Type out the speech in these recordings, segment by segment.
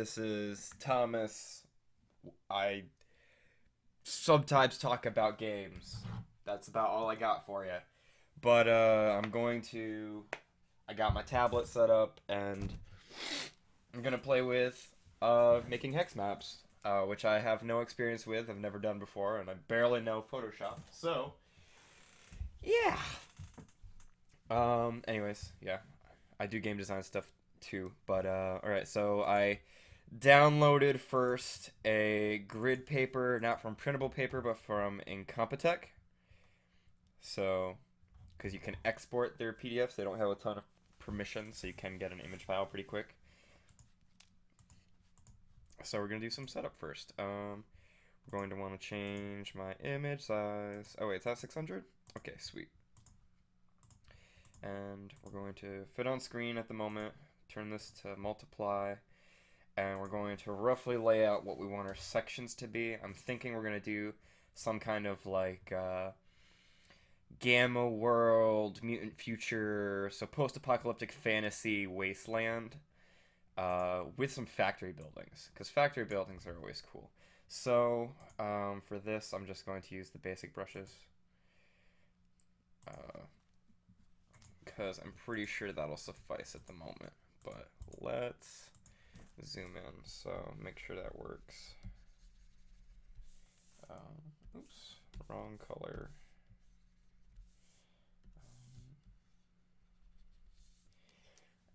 This is Thomas. I sometimes talk about games. That's about all I got for you. But I got my tablet set up and I'm gonna play with making hex maps, which I have no experience with. I've never done before, and I barely know Photoshop. So yeah. Anyways, yeah, I do game design stuff too. But all right. So I downloaded first a grid paper, not from printable paper, but from Incompetech. So, because you can export their PDFs, they don't have a ton of permissions, so you can get an image file pretty quick. So we're gonna do some setup first. We're going to want to change my image size. Oh wait, it's at 600. Okay, sweet. And we're going to fit on screen at the moment. Turn this to multiply. And we're going to roughly lay out what we want our sections to be. I'm thinking we're going to do some kind of like gamma world, mutant future, so post-apocalyptic fantasy wasteland with some factory buildings, because factory buildings are always cool. So for this, I'm just going to use the basic brushes, because I'm pretty sure that'll suffice at the moment. But let's zoom in, so make sure that works. Oops, wrong color.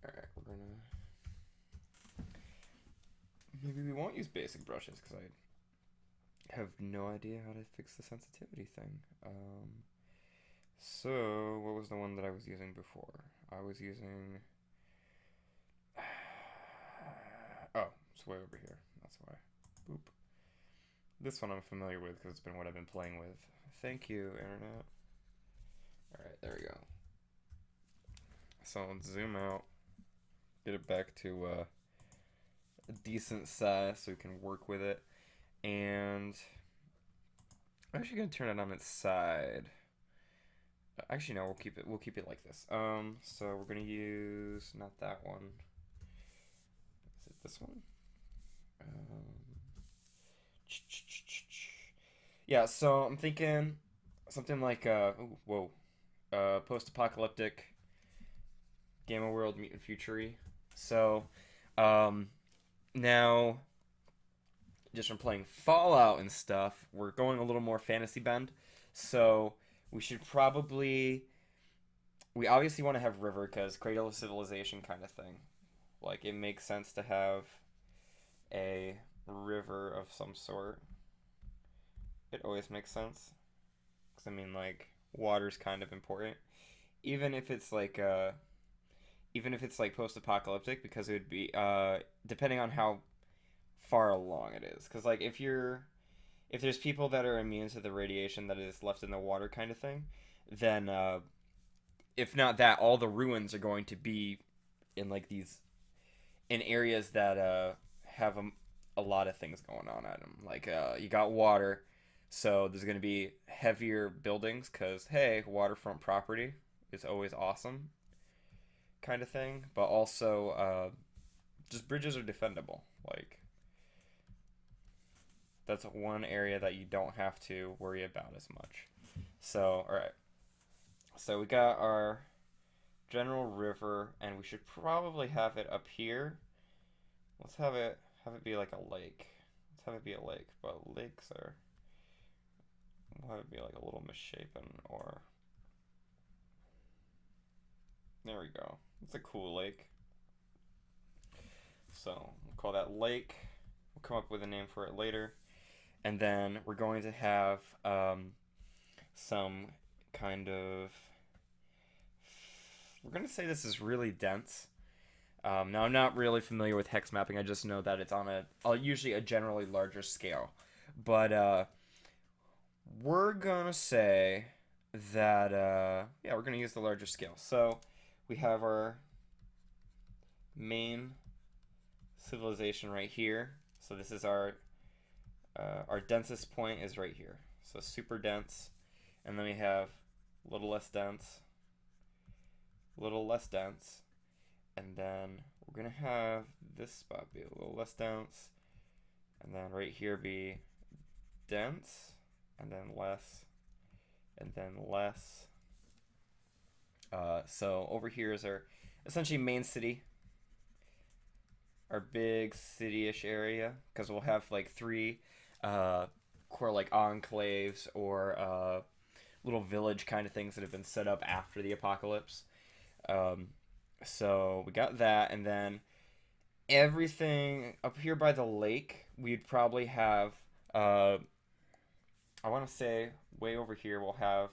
Alright, we're gonna... Maybe we won't use basic brushes, because I have no idea how to fix the sensitivity thing. So, what was the one that I was using before? I was using... Oh, it's way over here. That's why. Boop. This one I'm familiar with because it's been what I've been playing with. Thank you, internet. Alright, there we go. So let's zoom out. Get it back to a decent size so we can work with it. And I'm actually gonna turn it on its side. Actually no, we'll keep it like this. So we're gonna use not that one. Is it this one? Yeah, so I'm thinking something like post-apocalyptic gamma world mutant future. So now just from playing Fallout and stuff, we're going a little more fantasy bend. So we should probably we obviously want to have river because cradle of civilization kind of thing. Like it makes sense to have a river of some sort. It always makes sense. Cause I mean, like water's kind of important, even if it's like post-apocalyptic, because it would be depending on how far along it is. Cause like if there's people that are immune to the radiation that is left in the water kind of thing, then if not that, all the ruins are going to be in like these in areas that have a lot of things going on at them. Like you got water, so there's going to be heavier buildings because hey, waterfront property is always awesome, kind of thing. But also, just bridges are defendable. Like that's one area that you don't have to worry about as much. So all right, so we got our general river, and we should probably have it up here. Let's have it be like a lake. Let's have it be a lake, but lakes are... We'll have it be like a little misshapen, or... There we go. It's a cool lake. So, we'll call that lake. We'll come up with a name for it later. And then we're going to have some kind of... We're going to say this is really dense. Now, I'm not really familiar with hex mapping. I just know that it's on usually a generally larger scale. But we're going to say that, yeah, we're going to use the larger scale. So we have our main civilization right here. So this is our densest point is right here. So super dense. And then we have a little less dense, and then we're gonna have this spot be a little less dense, and then right here be dense, and then less, and then less. So over here is our essentially main city, our big city-ish area, because we'll have like three core like enclaves or little village kind of things that have been set up after the apocalypse. Um, so we got that, and then everything up here by the lake, we'd probably have. I want to say way over here we'll have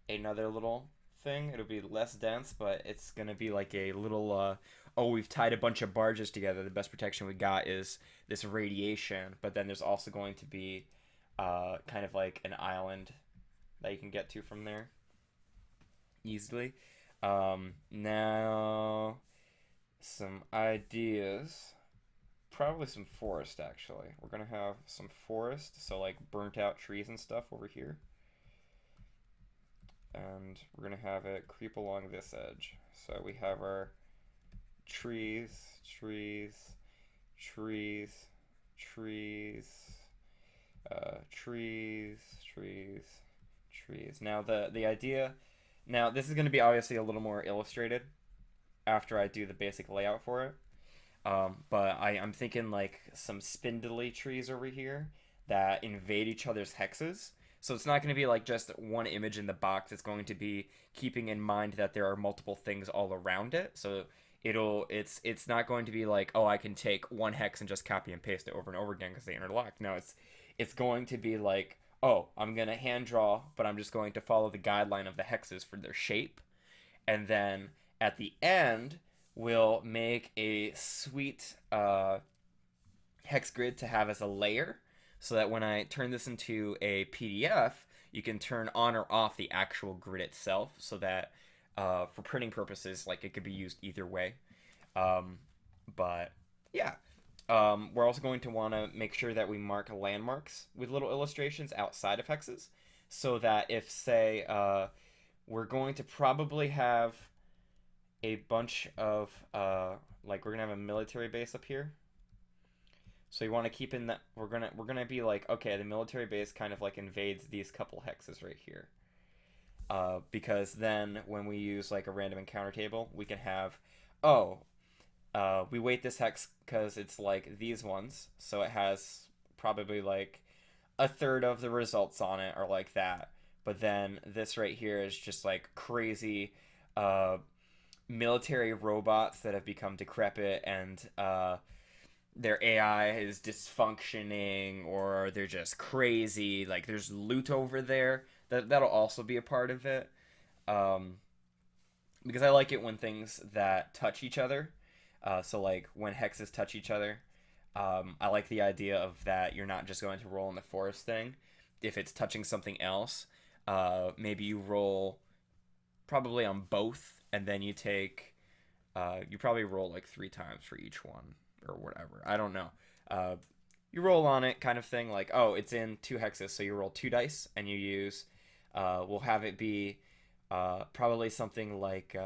another little thing. It'll be less dense, but it's gonna be like a little. Oh, we've tied a bunch of barges together. The best protection we got is this radiation, but then there's also going to be kind of like an island that you can get to from there easily. Now, some ideas. Probably some forest, actually. We're going to have some forest, so like burnt out trees and stuff over here. And we're going to have it creep along this edge. So we have our trees, trees, trees, trees, trees, trees, trees. Now the idea, now this is going to be obviously a little more illustrated after I do the basic layout for it. But I'm thinking like some spindly trees over here that invade each other's hexes. So it's not going to be like just one image in the box. It's going to be keeping in mind that there are multiple things all around it. So it's not going to be like, oh, I can take one hex and just copy and paste it over and over again because they interlock. No, it's going to be like, oh, I'm going to hand draw, but I'm just going to follow the guideline of the hexes for their shape. And then at the end, we'll make a sweet hex grid to have as a layer, so that when I turn this into a PDF, you can turn on or off the actual grid itself, so that for printing purposes, like it could be used either way. But yeah, we're also going to want to make sure that we mark landmarks with little illustrations outside of hexes, so that if, say, we're going to probably have a bunch of, like, we're going to have a military base up here. So you want to keep in that, we're gonna be like, okay, the military base kind of like invades these couple hexes right here. Because then when we use like a random encounter table, we can have, oh, we weight this hex because it's like these ones, so it has probably like a third of the results on it or like that. But then this right here is just like crazy military robots that have become decrepit, and their AI is dysfunctioning, or they're just crazy. Like there's loot over there. That'll also be a part of it. Because I like it when things that touch each other. So like when hexes touch each other, I like the idea of that you're not just going to roll in the forest thing. If it's touching something else, maybe you roll probably on both, and then you take, you probably roll like 3 times for each one or whatever. I don't know. You roll on it kind of thing, like, oh, it's in 2 hexes, so you roll 2 dice, and you use, we'll have it be probably something like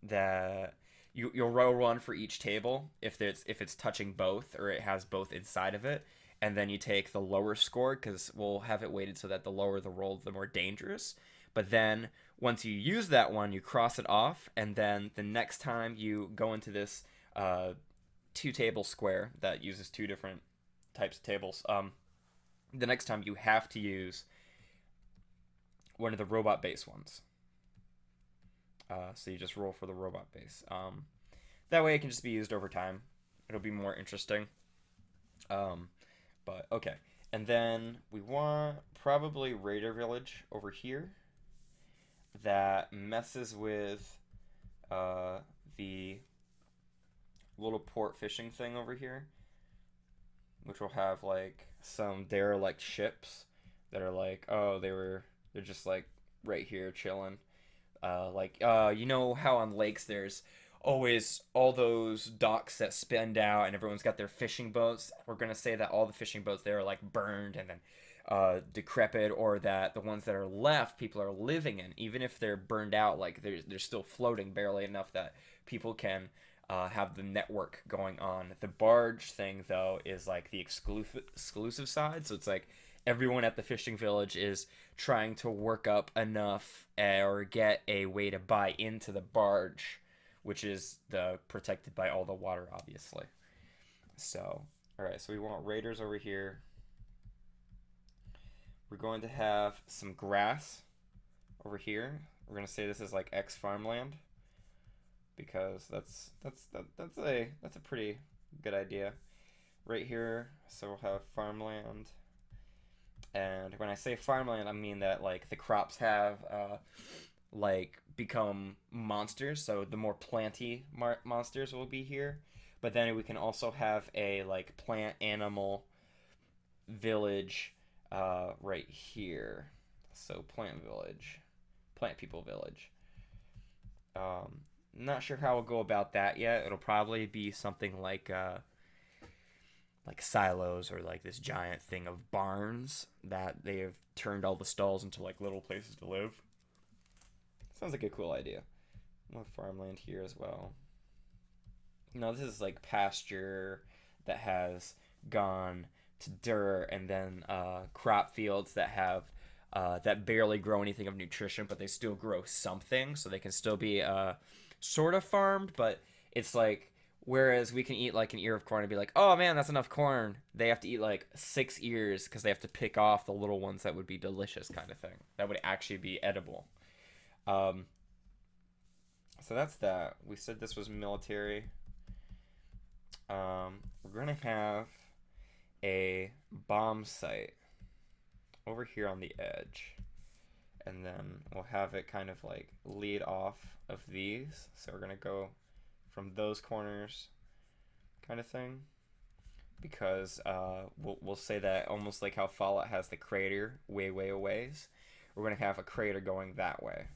that you'll roll 1 for each table if it's touching both, or it has both inside of it, and then you take the lower score, because we'll have it weighted so that the lower the roll, the more dangerous. But then once you use that one, you cross it off, and then the next time you go into this 2-table square that uses 2 different types of tables, the next time you have to use one of the robot base ones. So you just roll for the robot base. That way it can just be used over time. It'll be more interesting. But okay. And then we want probably Raider Village over here that messes with the little port fishing thing over here, which will have like some derelict ships that are like, oh, they're just like right here chilling. You know how on lakes there's always all those docks that spend out and everyone's got their fishing boats. We're gonna say that all the fishing boats there are like burned and then decrepit, or that the ones that are left people are living in, even if they're burned out, like they're still floating barely enough that people can have the network going on. The barge thing, though, is like the exclusive side. So it's like everyone at the fishing village is trying to work up enough or get a way to buy into the barge, which is the protected by all the water, obviously. So, all right. So we want raiders over here. We're going to have some grass over here. We're gonna say this is like X farmland because that's a pretty good idea right here. So we'll have farmland, and when I say farmland, I mean that like the crops have like become monsters. So the more planty monsters will be here, but then we can also have a like plant animal village right here. So plant village, plant people village. Not sure how we'll go about that yet. It'll probably be something like silos or like this giant thing of barns that they have turned all the stalls into like little places to live. Sounds like a cool idea. More farmland here as well. No, this is like pasture that has gone to dirt, and then crop fields that have that barely grow anything of nutrition, but they still grow something, so they can still be sort of farmed. But it's like, whereas we can eat like an ear of corn and be like, oh man, that's enough corn. They have to eat like 6 ears because they have to pick off the little ones that would be delicious, kind of thing. That would actually be edible. So that's that. We said this was military. We're gonna have a bomb site over here on the edge, and then we'll have it kind of like lead off of these. So we're gonna go from those corners, kind of thing, because we'll say that almost like how Fallout has the crater way a ways, we're gonna have a crater going that way.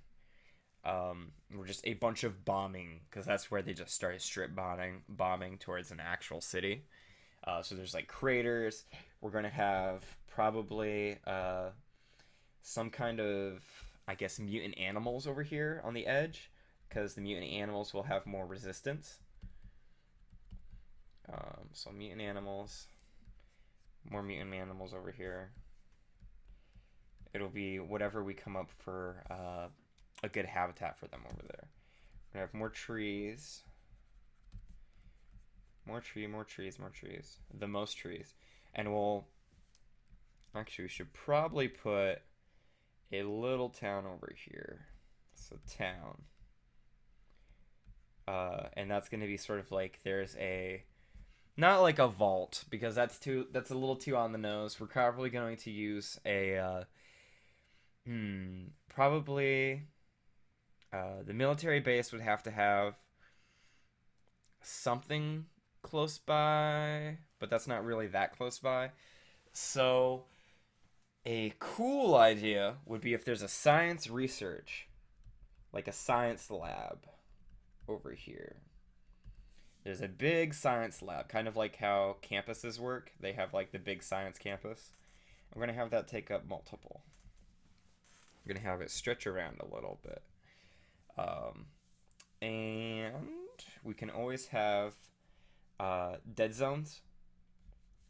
We're just a bunch of bombing, because that's where they just started strip bombing towards an actual city. So there's like craters. We're gonna have probably some kind of, I guess, mutant animals over here on the edge, because the mutant animals will have more resistance. So mutant animals, more mutant animals over here. It'll be whatever we come up for a good habitat for them over there. We're gonna have more trees. More trees. The most trees. And we'll... Actually, we should probably put a little town over here. So, town. And that's going to be sort of like, there's a... Not like a vault, because that's a little too on the nose. We're probably going to use a... probably... the military base would have to have something close by, but that's not really that close by. So a cool idea would be if there's a science research, like a science lab over here. There's a big science lab, kind of like how campuses work. They have like the big science campus. I'm going to have that take up multiple. I'm going to have it stretch around a little bit. And we can always have dead zones.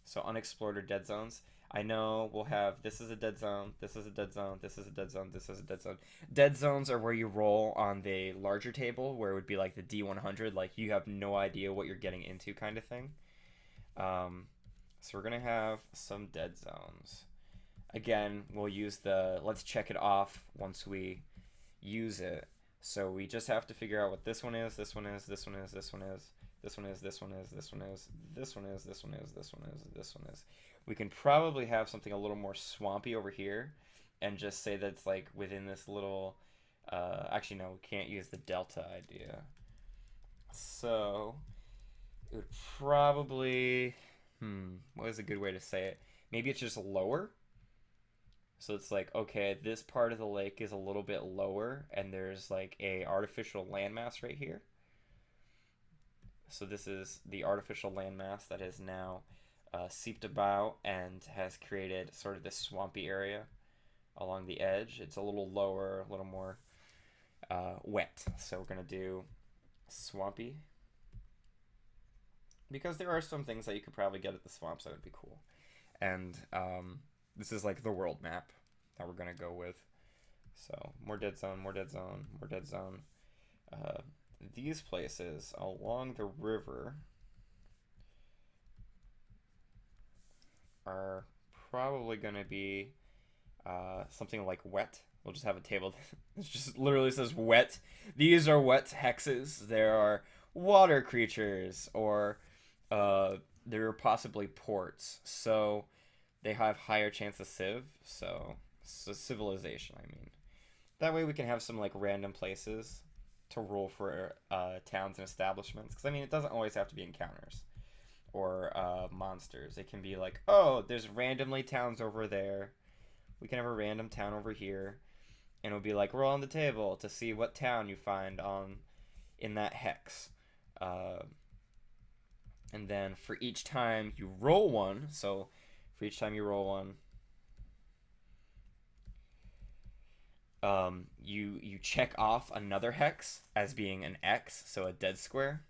So unexplored or dead zones. I know we'll have, this is a dead zone, this is a dead zone, this is a dead zone, this is a dead zone. Dead zones are where you roll on the larger table, where it would be like the D100, like you have no idea what you're getting into kind of thing. So we're going to have some dead zones. Again, we'll use the, let's check it off once we use it. So we just have to figure out what this one is, this one is, this one is, this one is, this one is, this one is, this one is, this one is, this one is, this one is, this one is. We can probably have something a little more swampy over here and just say that it's like within this little, actually no, we can't use the delta idea. So it would probably, what is a good way to say it? Maybe it's just lower. So it's like, okay, this part of the lake is a little bit lower, and there's like a artificial landmass right here. So this is the artificial landmass that is now seeped about and has created sort of this swampy area along the edge. It's a little lower, a little more wet. So we're going to do swampy. because there are some things that you could probably get at the swamps that would be cool. And this is like the world map that we're gonna go with. So more dead zone, more dead zone, more dead zone. These places along the river are probably gonna be something like wet. We'll just have a table. It just literally says wet. These are wet hexes. There are water creatures, or there are possibly ports. So they have higher chance of civ. So civilization, I mean. That way we can have some like random places to rule for towns and establishments. Because I mean, it doesn't always have to be encounters or monsters. It can be like, oh, there's randomly towns over there. We can have a random town over here, and it'll be like, roll on the table to see what town you find in that hex. And then for each time you roll one, so for each time you roll one, you check off another hex as being an X, so a dead square.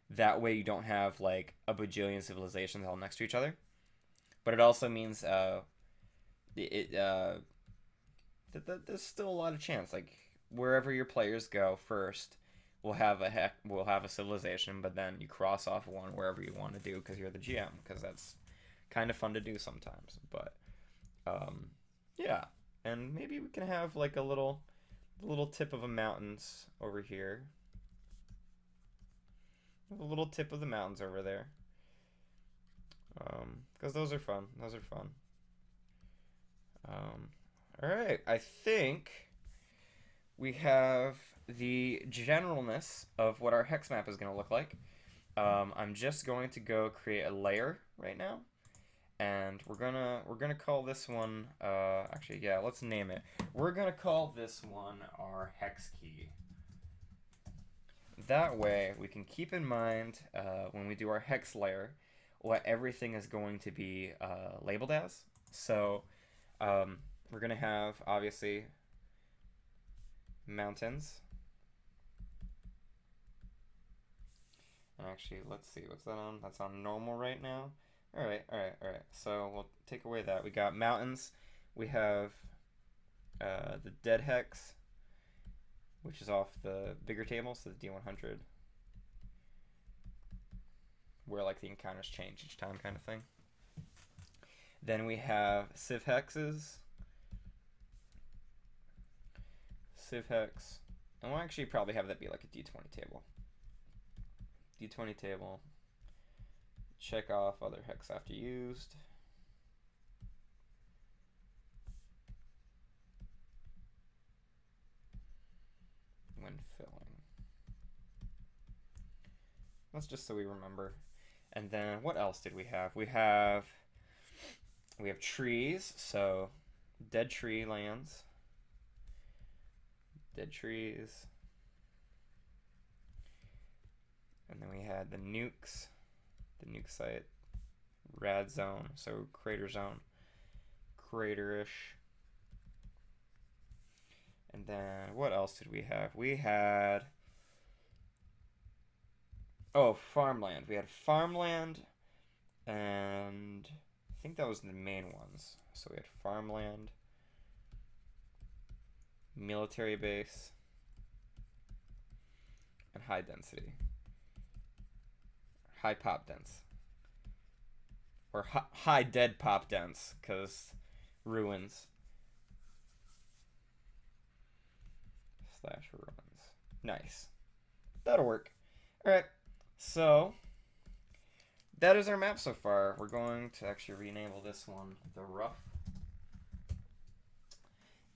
That way you don't have like a bajillion civilizations all next to each other. But it also means there's still a lot of chance. Like wherever your players go first, we'll have a civilization, but then you cross off one wherever you want to do because you're the GM, because that's kind of fun to do sometimes. But yeah, and maybe we can have like a little tip of a mountains over here. A little tip of the mountains over there. Because those are fun. Those are fun. Alright, I think we have the generalness of what our hex map is going to look like. I'm just going to go create a layer right now. And we're gonna call this one, actually, yeah, let's name it. We're gonna call this one our hex key. That way, we can keep in mind when we do our hex layer what everything is going to be labeled as. So we're going to have, obviously, mountains. And actually, let's see, what's that on? That's on normal right now. All right. So we'll take away that. We got mountains. We have the dead hex, which is off the bigger table, so the D100, where like the encounters change each time kind of thing. Then we have civ hexes, civ hex, and we'll actually probably have that be like a D20 table. D20 table, check off other hex after used. When filling. That's just so we remember. And then what else did we have? We have trees, so dead tree lands. Dead trees. And then we had the nukes, the nuke site, rad zone, so crater zone, craterish. And then what else did we have? We had, oh, farmland. We had farmland, and I think that was the main ones. So we had farmland, military base, and high density. High pop dense. Or high dead pop dense, because ruins. / ruins. Nice. That'll work. Alright, so that is our map so far. We're going to actually rename this one the Rough.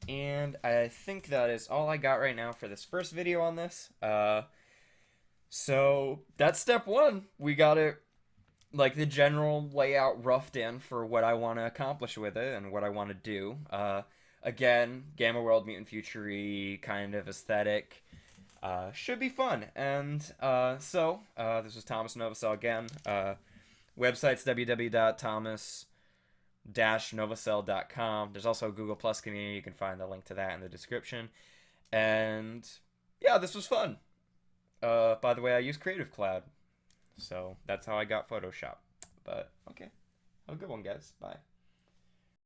And I think that is all I got right now for this first video on this. So that's step one. We got it, like the general layout roughed in for what I want to accomplish with it and what I want to do. Again, Gamma World, Mutant Future-y kind of aesthetic. Should be fun. And so this was Thomas Novacell again. Website's www.thomas-novacell.com. There's also a Google Plus community. You can find the link to that in the description. And yeah, this was fun. By the way, I use Creative Cloud. So that's how I got Photoshop. But okay, have a good one, guys. Bye.